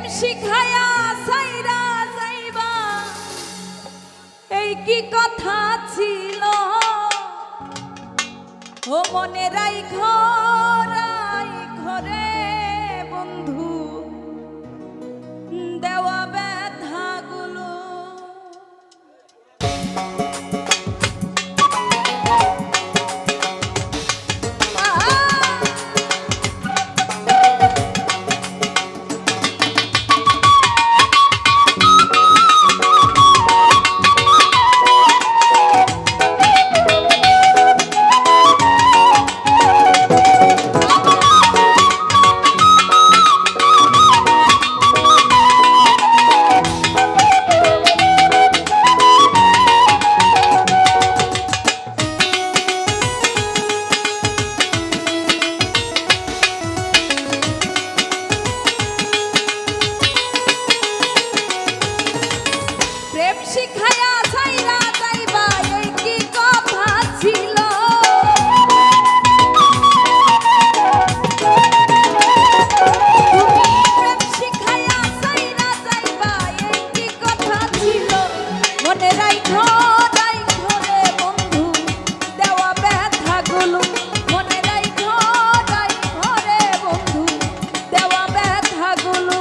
শিখায়া সাইরা যাইবা এই কি কথা ছিল ও মনে রাইখো রে বন্ধু দেওয়া ব্যথাগুলো শিখায়া সাইরা যাইবা এই কি কথা ছিল তুমি প্রেম শিখায়া সাইরা যাইবা এই কি কথা ছিল মনে রাইখো রে বন্ধু দেওয়া ব্যথাগুলো মনে রাইখো রে বন্ধু দেওয়া ব্যথাগুলো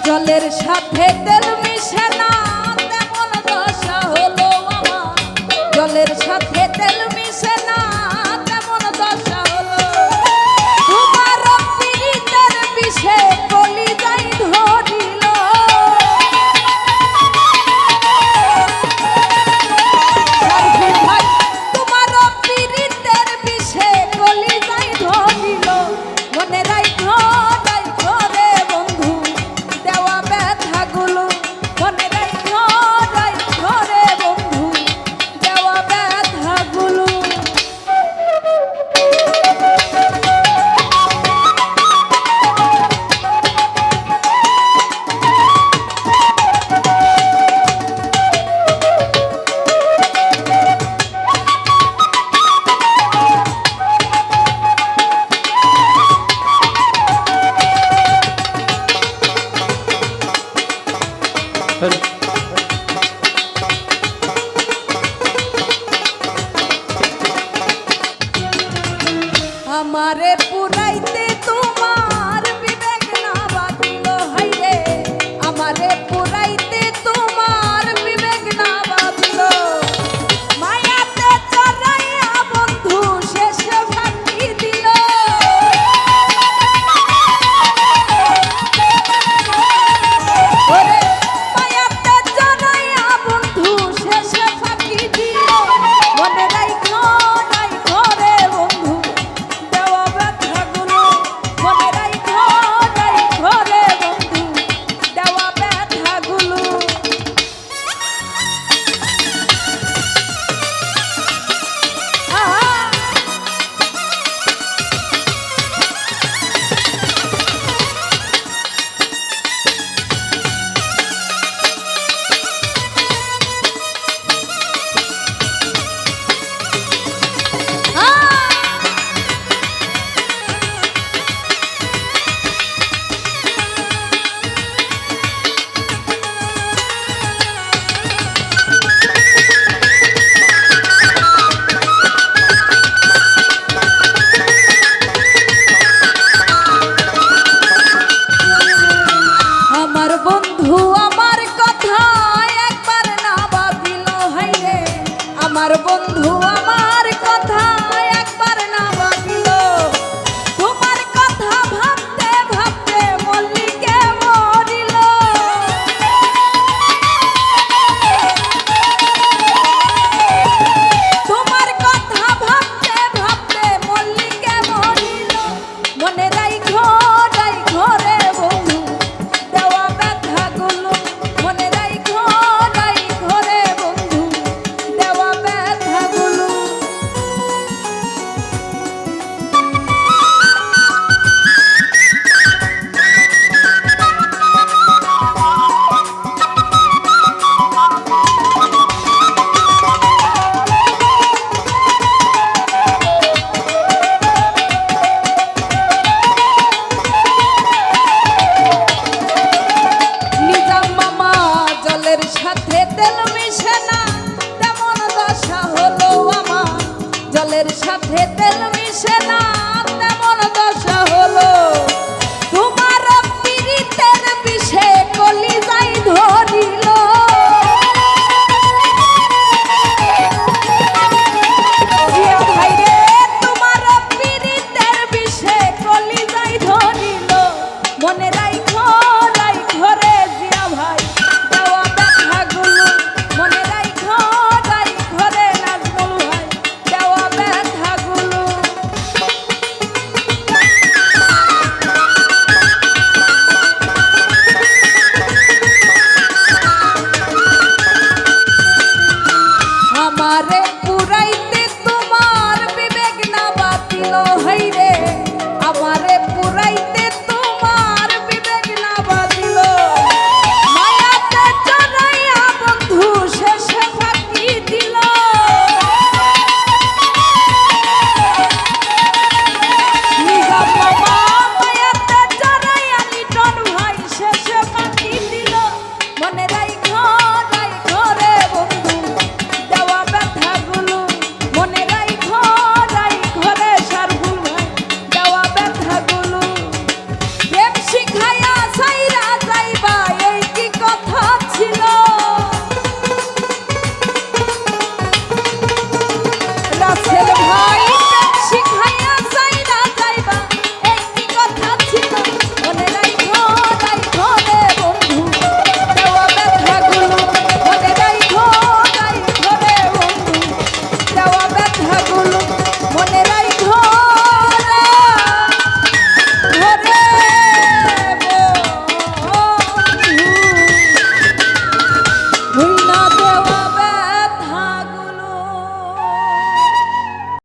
জলের সাথে তেল মিশে না তেমন দশা হলো আমার জলের সাথে তেল মিশে না তেমন দশা হলো তোমার পীড়িতের বিষে কলিজাই ধরিল তোমার পীড়িতের বিষে কলিজাই ধরিল মনে রাইখো রে বন্ধু দেওয়া ব্যথাগুলো মনে রাইখো রে বন্ধু দেওয়া ব্যথাগুলো Hello.